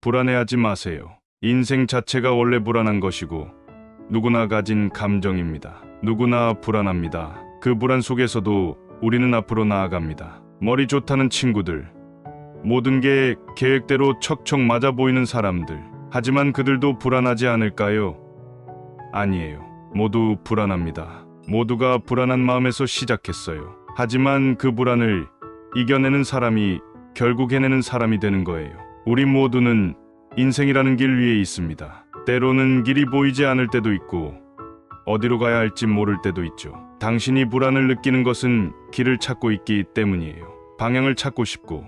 불안해하지 마세요. 인생 자체가 원래 불안한 것이고 누구나 가진 감정입니다. 누구나 불안합니다. 그 불안 속에서도 우리는 앞으로 나아갑니다. 머리 좋다는 친구들, 모든 게 계획대로 척척 맞아 보이는 사람들, 하지만 그들도 불안하지 않을까요? 아니에요. 모두 불안합니다. 모두가 불안한 마음에서 시작했어요. 하지만 그 불안을 이겨내는 사람이 결국 해내는 사람이 되는 거예요. 우리 모두는 인생이라는 길 위에 있습니다. 때로는 길이 보이지 않을 때도 있고 어디로 가야 할지 모를 때도 있죠. 당신이 불안을 느끼는 것은 길을 찾고 있기 때문이에요. 방향을 찾고 싶고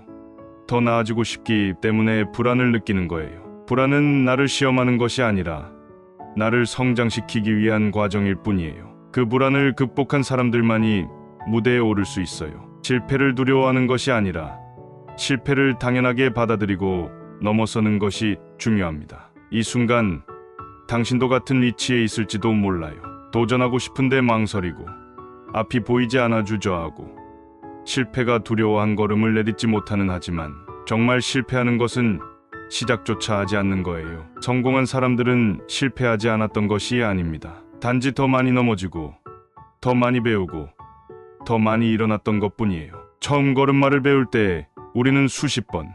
더 나아지고 싶기 때문에 불안을 느끼는 거예요. 불안은 나를 시험하는 것이 아니라 나를 성장시키기 위한 과정일 뿐이에요. 그 불안을 극복한 사람들만이 무대에 오를 수 있어요. 실패를 두려워하는 것이 아니라 실패를 당연하게 받아들이고 넘어서는 것이 중요합니다. 이 순간 당신도 같은 위치에 있을지도 몰라요. 도전하고 싶은데 망설이고 앞이 보이지 않아 주저하고 실패가 두려워 한 걸음을 내딛지 못하는, 하지만 정말 실패하는 것은 시작조차 하지 않는 거예요. 성공한 사람들은 실패하지 않았던 것이 아닙니다. 단지 더 많이 넘어지고 더 많이 배우고 더 많이 일어났던 것뿐이에요. 처음 걸음마를 배울 때 우리는 수십 번,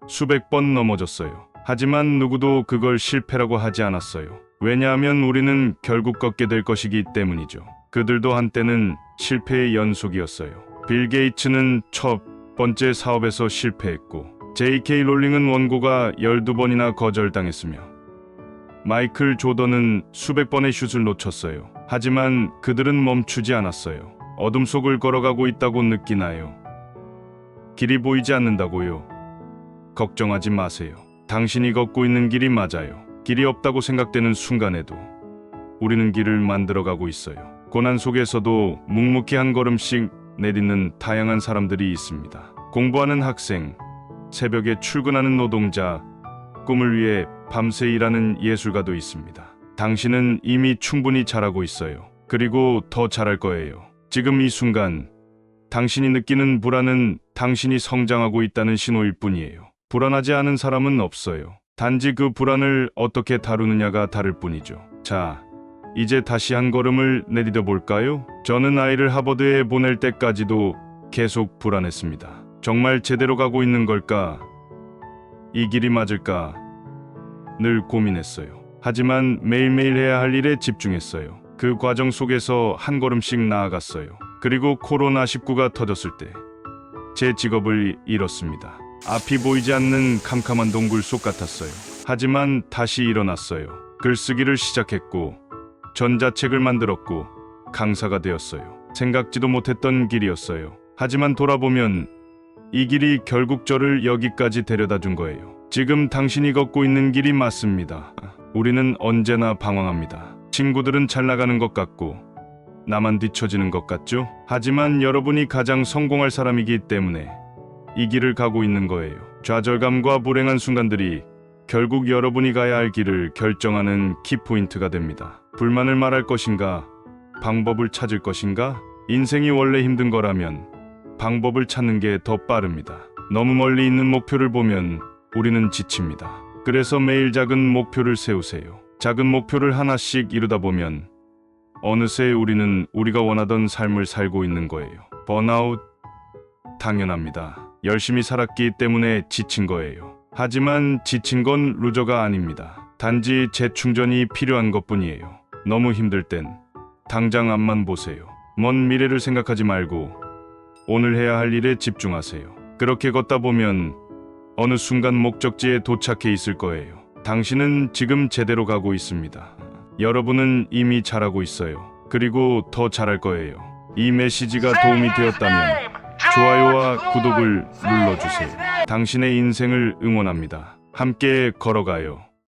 수백 번 넘어졌어요. 하지만 누구도 그걸 실패라고 하지 않았어요. 왜냐하면 우리는 결국 걷게 될 것이기 때문이죠. 그들도 한때는 실패의 연속이었어요. 빌 게이츠는 첫 번째 사업에서 실패했고 J.K. 롤링은 원고가 12번이나 거절당했으며 마이클 조던은 수백 번의 슛을 놓쳤어요. 하지만 그들은 멈추지 않았어요. 어둠 속을 걸어가고 있다고 느끼나요? 길이 보이지 않는다고요? 걱정하지 마세요. 당신이 걷고 있는 길이 맞아요. 길이 없다고 생각되는 순간에도 우리는 길을 만들어가고 있어요. 고난 속에서도 묵묵히 한 걸음씩 내딛는 다양한 사람들이 있습니다. 공부하는 학생, 새벽에 출근하는 노동자, 꿈을 위해 밤새 일하는 예술가도 있습니다. 당신은 이미 충분히 잘하고 있어요. 그리고 더 잘할 거예요. 지금 이 순간 당신이 느끼는 불안은 당신이 성장하고 있다는 신호일 뿐이에요. 불안하지 않은 사람은 없어요. 단지 그 불안을 어떻게 다루느냐가 다를 뿐이죠. 자, 이제 다시 한 걸음을 내디뎌 볼까요? 저는 아이를 하버드에 보낼 때까지도 계속 불안했습니다. 정말 제대로 가고 있는 걸까? 이 길이 맞을까? 늘 고민했어요. 하지만 매일매일 해야 할 일에 집중했어요. 그 과정 속에서 한 걸음씩 나아갔어요. 그리고 코로나19가 터졌을 때 제 직업을 잃었습니다. 앞이 보이지 않는 캄캄한 동굴 속 같았어요. 하지만 다시 일어났어요. 글쓰기를 시작했고 전자책을 만들었고 강사가 되었어요. 생각지도 못했던 길이었어요. 하지만 돌아보면 이 길이 결국 저를 여기까지 데려다 준 거예요. 지금 당신이 걷고 있는 길이 맞습니다. 우리는 언제나 방황합니다. 친구들은 잘 나가는 것 같고 나만 뒤처지는 것 같죠? 하지만 여러분이 가장 성공할 사람이기 때문에 이 길을 가고 있는 거예요. 좌절감과 불행한 순간들이 결국 여러분이 가야 할 길을 결정하는 키포인트가 됩니다. 불만을 말할 것인가? 방법을 찾을 것인가? 인생이 원래 힘든 거라면 방법을 찾는 게 더 빠릅니다. 너무 멀리 있는 목표를 보면 우리는 지칩니다. 그래서 매일 작은 목표를 세우세요. 작은 목표를 하나씩 이루다 보면 어느새 우리는 우리가 원하던 삶을 살고 있는 거예요. 번아웃? 당연합니다. 열심히 살았기 때문에 지친 거예요. 하지만 지친 건 루저가 아닙니다. 단지 재충전이 필요한 것뿐이에요. 너무 힘들 땐 당장 앞만 보세요. 먼 미래를 생각하지 말고 오늘 해야 할 일에 집중하세요. 그렇게 걷다 보면 어느 순간 목적지에 도착해 있을 거예요. 당신은 지금 제대로 가고 있습니다. 여러분은 이미 잘하고 있어요. 그리고 더 잘할 거예요. 이 메시지가 도움이 되었다면 좋아요와 구독을 눌러주세요. 당신의 인생을 응원합니다. 함께 걸어가요.